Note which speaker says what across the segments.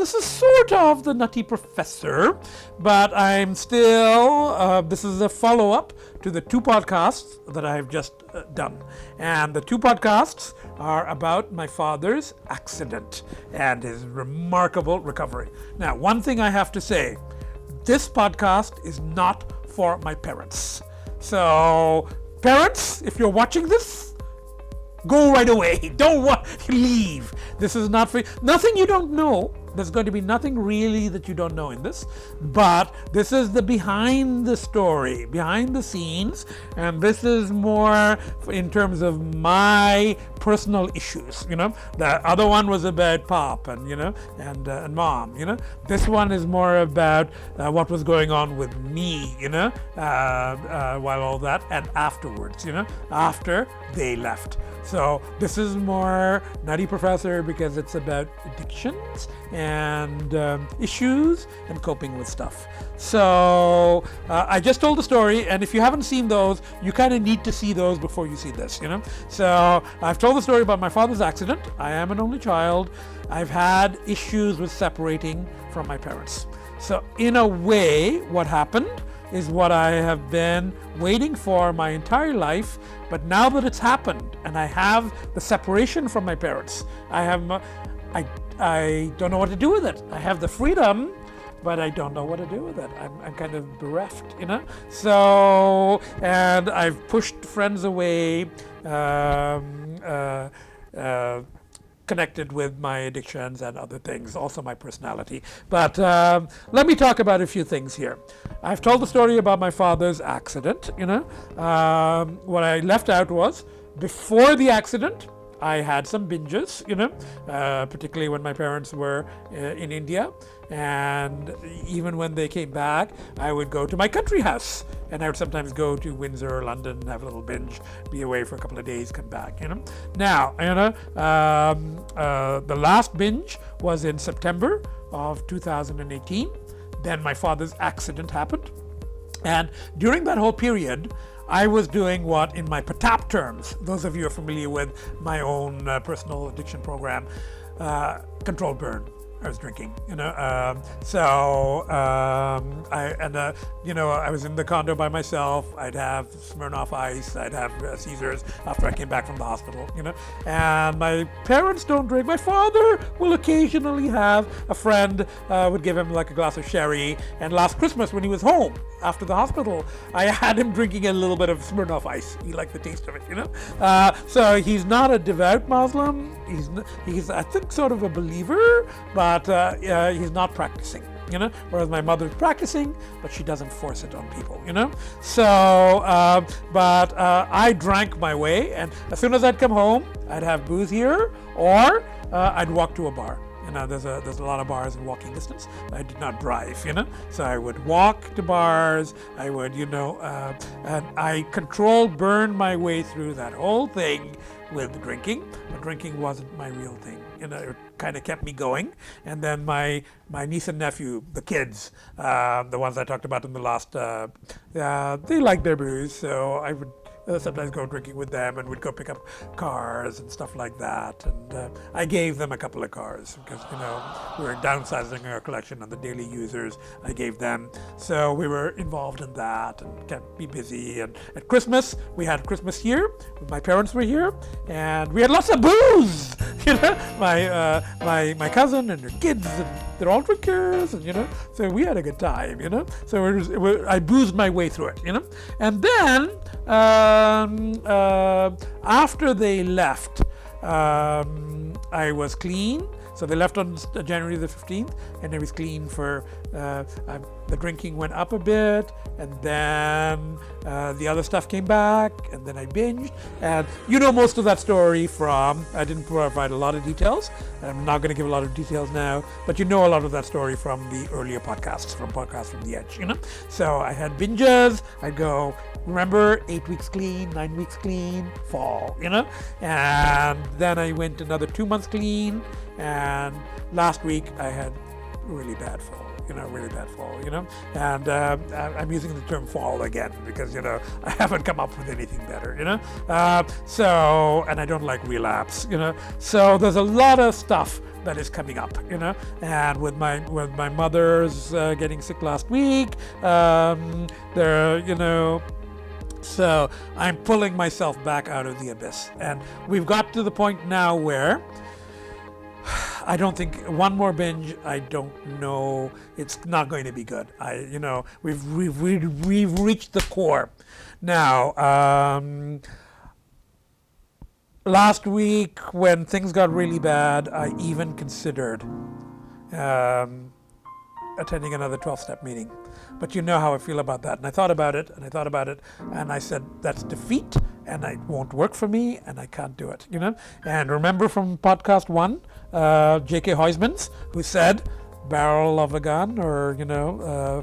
Speaker 1: this is sort of the Nutty Professor, but I'm still, this is a follow-up to the 2 podcasts that I've just done. And the 2 podcasts are about my father's accident and his remarkable recovery. Now, one thing I have to say, this podcast is not for my parents. So, parents, if you're watching this, go right away. Don't leave. This is not for nothing you don't know. There's going to be nothing really that you don't know in this, but this is the behind the story, behind the scenes, and this is more in terms of my personal issues. You know, the other one was about Pop and and Mom. You know, this one is more about what was going on with me. While all that and afterwards. After they left. So this is more Nutty Professor because it's about addictions and issues and coping with stuff. So I just told the story, and if you haven't seen those, you kind of need to see those before you see this, So I've told the story about my father's accident. I am an only child. I've had issues with separating from my parents. So in a way, what happened is what I have been waiting for my entire life, but now that it's happened and I have the separation from my parents, I don't know what to do with it. I have the freedom, but I don't know what to do with it. I'm kind of bereft, So, and I've pushed friends away, connected with my addictions and other things, also my personality. But let me talk about a few things here. I've told the story about my father's accident. What I left out was, before the accident, I had some binges, particularly when my parents were in India. And even when they came back, I would go to my country house. And I would sometimes go to Windsor or London, have a little binge, be away for a couple of days, come back, Now, the last binge was in September of 2018. Then my father's accident happened. And during that whole period, I was doing what in my PATAP terms, those of you are familiar with my own personal addiction program, controlled burn. I was drinking, I was in the condo by myself. I'd have Smirnoff Ice, I'd have Caesars after I came back from the hospital, and my parents don't drink. My father will occasionally have a friend, would give him like a glass of sherry, and last Christmas when he was home after the hospital, I had him drinking a little bit of Smirnoff Ice. He liked the taste of it, so he's not a devout Muslim. He's I think sort of a believer, but he's not practicing, whereas my mother's practicing, but she doesn't force it on people, So, but I drank my way, and as soon as I'd come home, I'd have booze here, or I'd walk to a bar. There's a lot of bars in walking distance. I did not drive, So I would walk to bars. I would, and I controlled, burned my way through that whole thing with drinking. But drinking wasn't my real thing. It kind of kept me going. And then my niece and nephew, the kids, the ones I talked about in the last, they liked their booze, so I would sometimes go drinking with them, and we'd go pick up cars and stuff like that. And I gave them a couple of cars because, we were downsizing our collection on the daily users. I gave them. So we were involved in that and kept me busy. And at Christmas, we had Christmas here. My parents were here, and we had lots of booze. My cousin and her kids, and they're all drinkers, and so we had a good time. So I boozed my way through it. And then after they left, I was clean. So they left on January the 15th, and I was clean for, the drinking went up a bit, and then the other stuff came back, and then I binged. And most of that story from, I didn't provide a lot of details. I'm not going to give a lot of details now, but a lot of that story from the earlier podcasts, from the Edge, So I had binges. I'd go, remember, 8 weeks clean, 9 weeks clean, fall, And then I went another 2 months clean, and last week I had really bad fall. And I'm using the term fall again because, I haven't come up with anything better, So, and I don't like relapse, So there's a lot of stuff that is coming up, and with my mother's getting sick last week, so I'm pulling myself back out of the abyss, and we've got to the point now where I don't think one more binge. I don't know. It's not going to be good. We've reached the core. Now, last week when things got really bad, I even considered attending another 12-step meeting. But you know how I feel about that. And I thought about it, and I said, that's defeat, and it won't work for me, and I can't do it, And remember from podcast 1, J.K. Huysmans, who said, barrel of a gun or,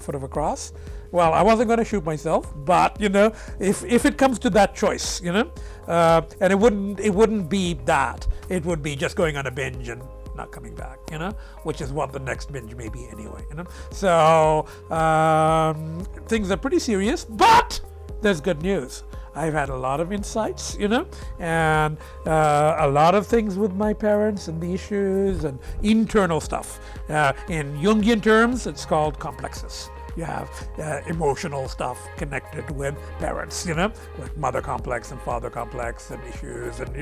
Speaker 1: foot of a cross. Well, I wasn't going to shoot myself, but, if it comes to that choice, and it wouldn't be that. It would be just going on a binge and not coming back, which is what the next binge may be anyway, So things are pretty serious, but there's good news. I've had a lot of insights, and a lot of things with my parents and the issues and internal stuff. In Jungian terms, it's called complexes. You have emotional stuff connected with parents, like mother complex and father complex and issues, and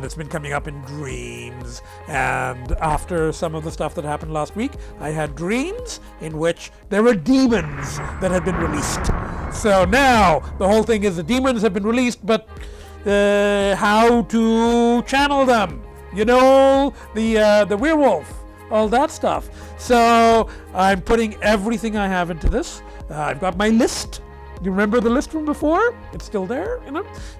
Speaker 1: it's been coming up in dreams. And after some of the stuff that happened last week, I had dreams in which there were demons that had been released. So now the whole thing is the demons have been released, but how to channel them? The werewolf. All that stuff. So I'm putting everything I have into this. I've got my list. You remember the list from before? It's still there,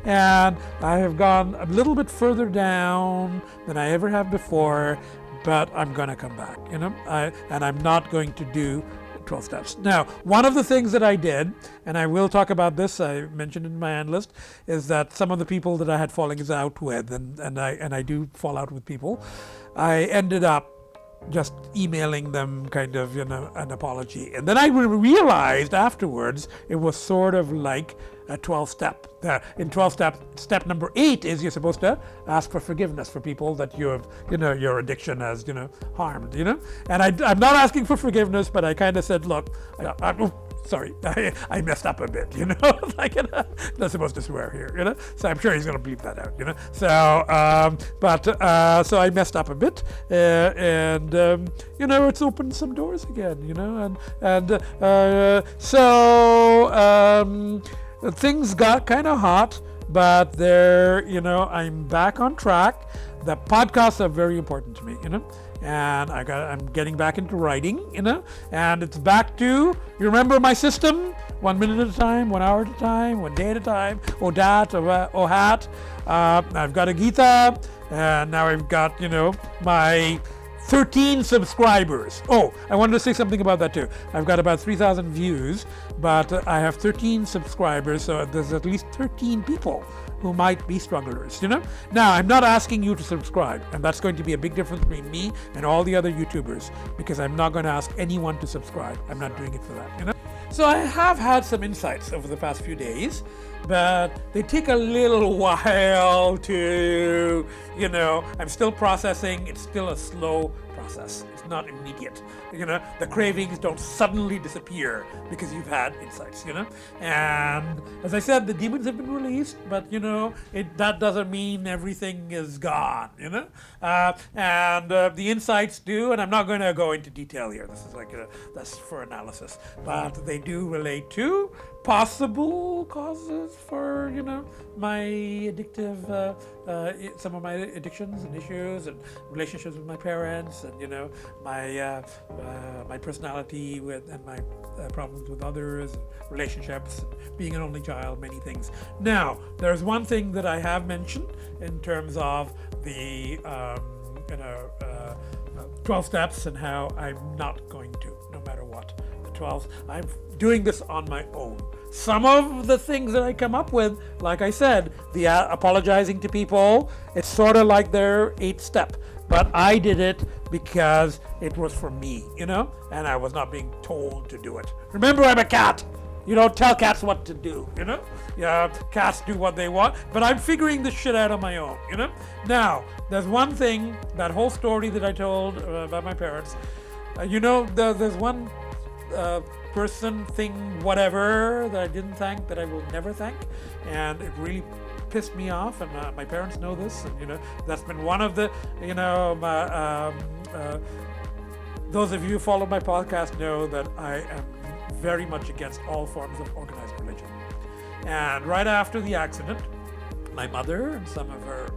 Speaker 1: And I have gone a little bit further down than I ever have before, but I'm going to come back, and I'm not going to do 12 steps. Now, one of the things that I did, and I will talk about this, I mentioned in my end list, is that some of the people that I had fallings out with, and I do fall out with people, I ended up just emailing them kind of, an apology. And then I realized afterwards it was sort of like a 12-step. In 12-step, step number 8 is you're supposed to ask for forgiveness for people that you have, your addiction has, harmed, And I'm not asking for forgiveness, but I kind of said, look, sorry, I messed up a bit, like, not supposed to swear here, so I'm sure he's going to bleep that out, so I messed up a bit, and it's opened some doors again, so things got kind of hot, but I'm back on track. The podcasts are very important to me, and I'm getting back into writing, and it's back to, you remember my system? 1 minute at a time, 1 hour at a time, 1 day at a time, OHAT. I've got a Gita, and now I've got, my 13 subscribers. Oh, I wanted to say something about that too. I've got about 3,000 views, but I have 13 subscribers, so there's at least 13 people who might be strugglers, Now, I'm not asking you to subscribe, and that's going to be a big difference between me and all the other YouTubers, because I'm not going to ask anyone to subscribe. I'm not doing it for that, So I have had some insights over the past few days, but they take a little while to, I'm still processing. It's still a slow process. It's not immediate. The cravings don't suddenly disappear because you've had insights, And as I said, the demons have been released, but, that doesn't mean everything is gone, and the insights do, and I'm not going to go into detail here. This is that's for analysis, but they do relate to possible causes for, my addictive, some of my addictions and issues and relationships with my parents and, my personality and my problems with others, and relationships, and being an only child, many things. Now, there's one thing that I have mentioned in terms of the 12 steps and how I'm not going to, no matter what. The 12, I'm doing this on my own. Some of the things that I come up with, like I said, the apologizing to people, it's sort of like their 8th step. But I did it because it was for me, and I was not being told to do it. Remember, I'm a cat. You don't tell cats what to do, you know? Yeah, cats do what they want, but I'm figuring this shit out on my own, you know? Now, there's one thing, that whole story that I told about my parents, there's one person, thing, whatever, that I didn't thank, that I will never thank, and it really pissed me off, and my parents know this, and, that's been one of the, those of you who follow my podcast know that I am very much against all forms of organized religion. And right after the accident, my mother and some of her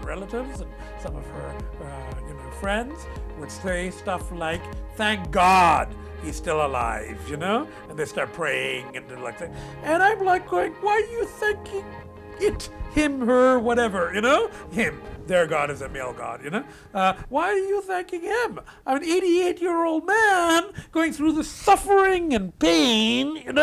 Speaker 1: relatives and some of her friends would say stuff like, "Thank God he's still alive," and they start praying and like that. And I'm like going, why are you thanking it, him, her, whatever, him? Their God is a male God, why are you thanking him? I'm an 88-year-old man going through the suffering and pain, and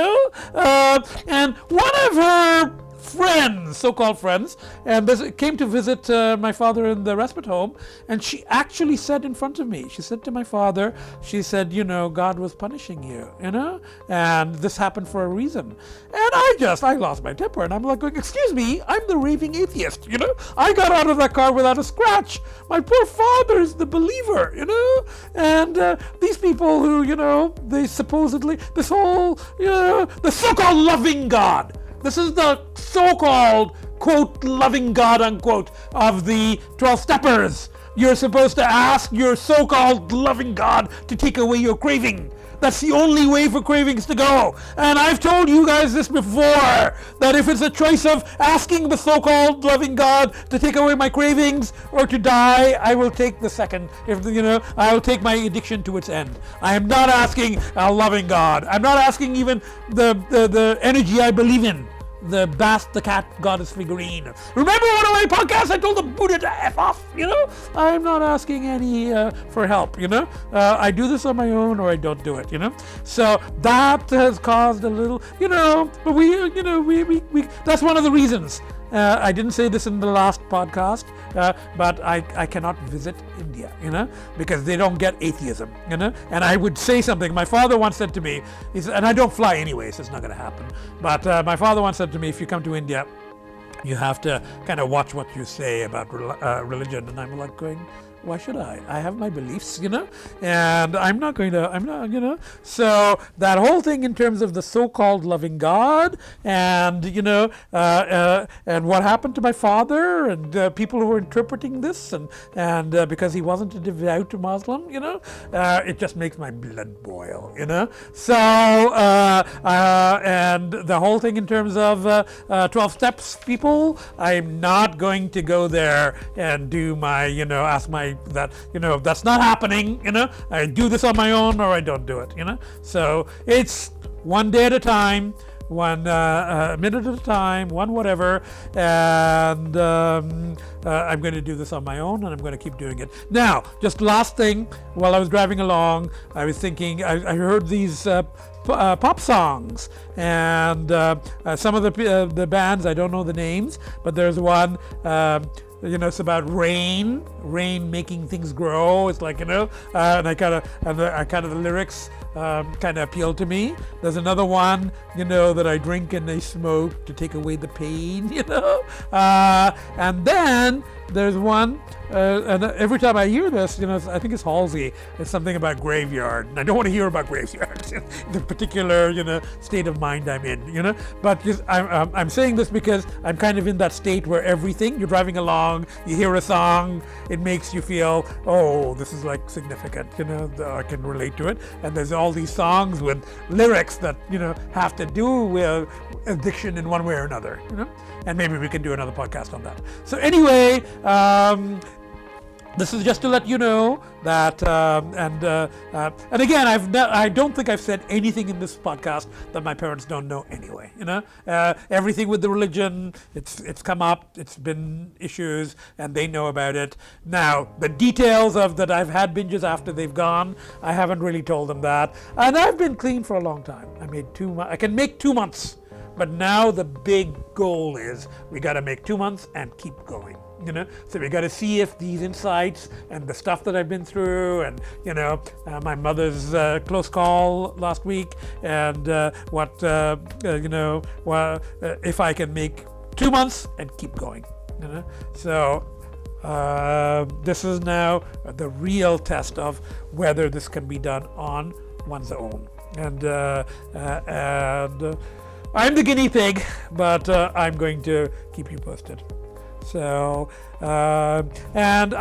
Speaker 1: one of her friends, so-called friends, and came to visit my father in the respite home, and she actually said in front of me, she said to my father, she said, God was punishing you, and this happened for a reason. And I lost my temper, and I'm like going, excuse me, I'm the raving atheist, I got out of that car without a scratch. My poor father is the believer, and these people who, they supposedly, this whole, the so-called loving God. This is the so-called, quote, loving God, unquote, of the 12 steppers. You're supposed to ask your so-called loving God to take away your craving. That's the only way for cravings to go. And I've told you guys this before, that if it's a choice of asking the so-called loving God to take away my cravings or to die, I will take the second. I will take my addiction to its end. I am not asking a loving God. I'm not asking even the energy I believe in. The Bast the Cat Goddess figurine. Remember one of my podcasts? I told the Buddha to F off, I'm not asking any for help, I do this on my own or I don't do it, So that has caused a little, but we that's one of the reasons. I didn't say this in the last podcast, but I cannot visit India, because they don't get atheism, and I would say something. My father once said to me, he said, and I don't fly anyway, so it's not going to happen, but my father once said to me, if you come to India, you have to kind of watch what you say about religion. And I'm like going, why should I? I have my beliefs, and I'm not, so that whole thing in terms of the so-called loving God and, and what happened to my father and people who were interpreting this and because he wasn't a devout Muslim, it just makes my blood boil, So, and the whole thing in terms of 12 steps people, I'm not going to go there and do my, ask my that's not happening, I do this on my own or I don't do it, so it's one day at a time, one minute at a time, one whatever, and I'm going to do this on my own, and I'm going to keep doing it. Now, just last thing, while I was driving along, I was thinking, I heard these pop songs, and some of the bands, I don't know the names, but there's one, it's about rain making things grow. It's like, and I kind of the lyrics kind of appeal to me. There's another one, that I drink and I smoke to take away the pain, and then there's one, and every time I hear this, I think it's Halsey. It's something about graveyard, and I don't want to hear about graveyards, the particular, state of mind I'm in, But just, I'm saying this because I'm kind of in that state where everything, you're driving along, you hear a song, it makes you feel, oh, this is like significant, I can relate to it. And there's all these songs with lyrics that, have to do with addiction in one way or another, And maybe we can do another podcast on that. So anyway, this is just to let you know that, and again, I don't think I've said anything in this podcast that my parents don't know anyway. Everything with the religion, it's come up, it's been issues, and they know about it. Now, the details of that I've had binges after they've gone, I haven't really told them that, and I've been clean for a long time. I can make 2 months, but now the big goal is we got to make 2 months and keep going. So we got to see if these insights and the stuff that I've been through, and my mother's close call last week, and if I can make 2 months and keep going. So this is now the real test of whether this can be done on one's own. And I'm the guinea pig, but I'm going to keep you posted. So, and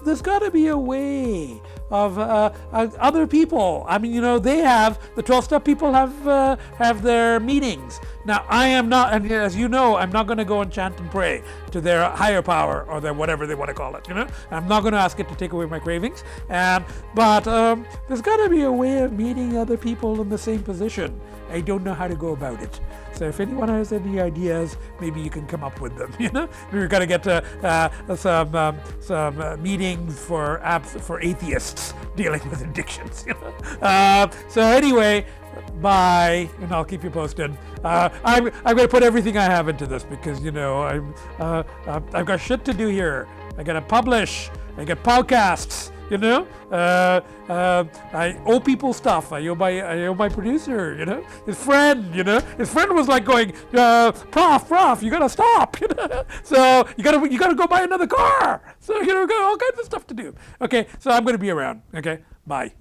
Speaker 1: there's got to be a way of other people. I mean, they have, the 12-step people have their meetings. Now, I am not, and as you know, I'm not going to go and chant and pray to their higher power or their whatever they want to call it, I'm not going to ask it to take away my cravings. But there's got to be a way of meeting other people in the same position. I don't know how to go about it. So if anyone has any ideas, maybe you can come up with them. We're going to get some meetings for atheists dealing with addictions. So anyway, bye, and I'll keep you posted. I'm going to put everything I have into this because I've got shit to do here. I got to publish. I got podcasts. I owe people stuff. I owe my producer. His friend. His friend was like going, Prof, you gotta stop. So you gotta go buy another car. So got all kinds of stuff to do. Okay, so I'm gonna be around. Okay, bye.